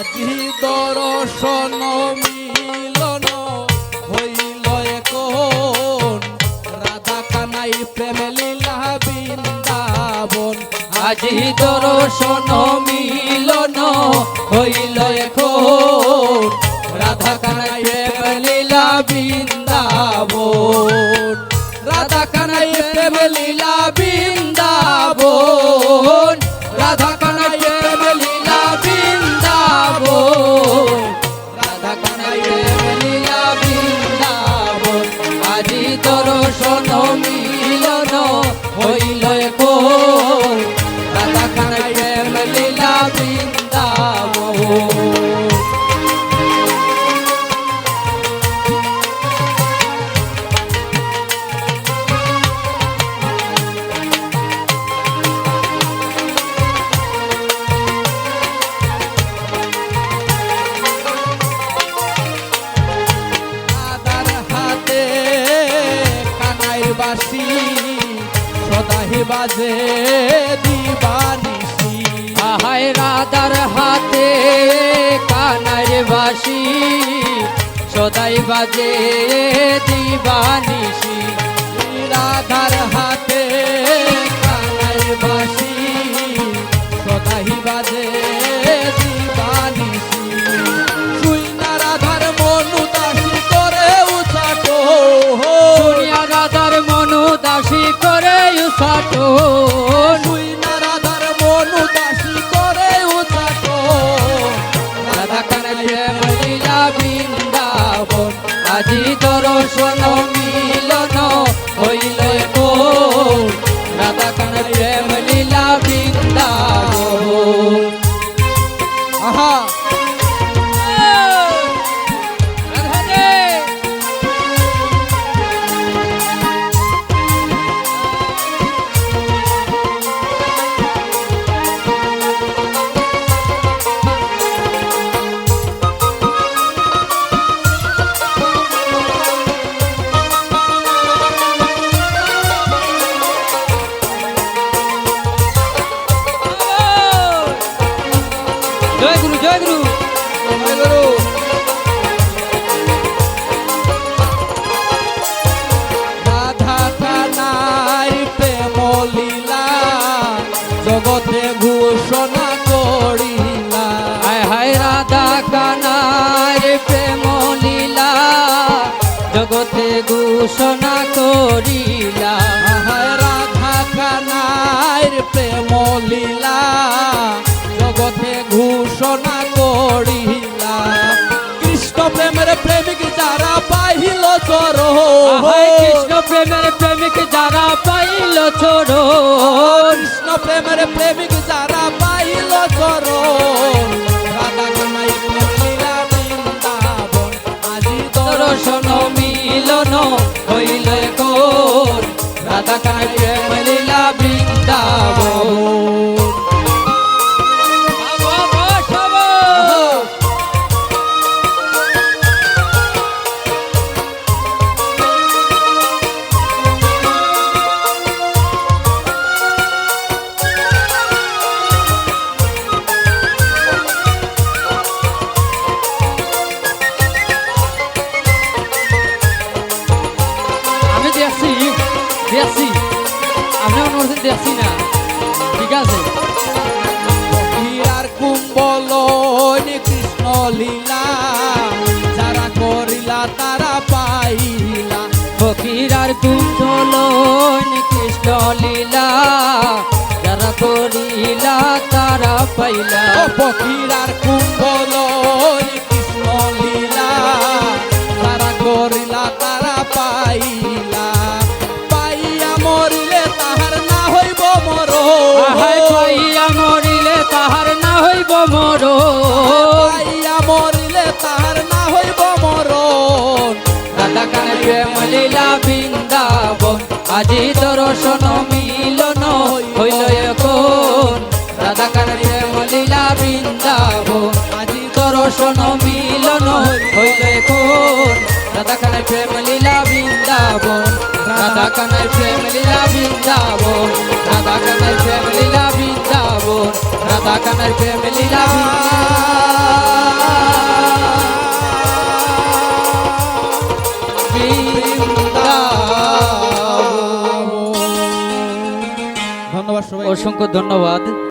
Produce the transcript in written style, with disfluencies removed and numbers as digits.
আজি দর্শন মিলন হইল এখন, রাধা কানাই প্রেম লীলা বৃন্দাবন। আজি দর্শন মিলন হইল এখন, রাধা কানাই প্রেম লীলা বৃন্দাবন। রাধা কানাই প্রেম লীলা বৃন্দাবন, রাধা কানাই প্রেম লীলা বৃন্দাবন, রাধা কানাই প্রেম লীলা বৃন্দাবন। আজি দর্শন মিলন হইল এখন, রাধা কানাই প্রেম লীলা বৃন্দাবন। রাধার হাতে কানাইর বাঁশি সদাহি বাজে দিবানিশি। আহায় রাধার হাতে কানাইর বাঁশি সদাই বাজে দিবানিশি। রাধার হাতে কানাইর বাঁশি সদাহি বাজে দিবানিশি। শুই না রাধার মন উদাসী করে উচাটো, শুনিয়া রাধার মন দাসী করে উসাটো। শুই না রাধার মন উদাসী করে উচাটো। রাধা কানাই প্রেম লীলা বৃন্দাবন, আজি দর্শন মিলন হইল এখন, রাধা কানাই প্রেম লীলা বৃন্দাবন। আহা রাধে জয় গুরু জয় গুরু। জয় গুরু। রাধা কানাই প্রেম লীলা জগতে ঘোষণা করিলা। হায় হায় রাধা কানাই প্রেম লীলা জগতে ঘোষণা করিলা। আহায় রাধা কানাইর প্রেম লীলা জগতে ঘোষণা করিলা। কৃষ্ণ প্রেমের প্রেমিক যারা পাইল চরণ, আহায় কৃষ্ণ প্রেমের প্রেমিক যারা পাইল চরণ। কৃষ্ণ প্রেমের প্রেমিক যারা পাইল চরণ। রাধা কানাই প্রেম লীলা বৃন্দাবন, আজি দর্শন মিলন হইল এখন, রাধা কানাই প্রেম লীলা বৃন্দাবন। আমি দেখছি আপনি অনুরোধ দেখছি না, ঠিক আছে। হীরার কুম্বল কৃষ্ণ লীলা যারা করিলা তারা পাইলা। ফকিরার কুণ্ডল কৃষ্ণ লীলা যারা করিলা তারা পাইলা। ও ফকিরার কুম্বল কৃষ্ণ লীলা যারা করিলা তারা পাইলা। পাইয়া মরিলে তাহার না হইব মরণ। আহায় পাইয়া মরিলে তাহার না হইব মরণ। পাইয়া মরিলে তাহার না হইব মরণ। রাধা কানাই প্রেম লীলা বৃন্দাবন, আজি দর্শন মিলন হইল এখন, রাধা কানাই প্রেম লীলা বৃন্দাবন, আজি দর্শন মিলন হইল এখন, রাধা কানাই প্রেম লীলা বৃন্দাবন। রাধা কানাই প্রেম লীলা বৃন্দাবন, রাধা কানাই প্রেম লীলা বৃন্দাবন, রাধা কানাই প্রেম লীলা বৃন্দাবন। বৃন্দাবন। ধন্যবাদ সবাই। অসংখ্য ধন্যবাদ।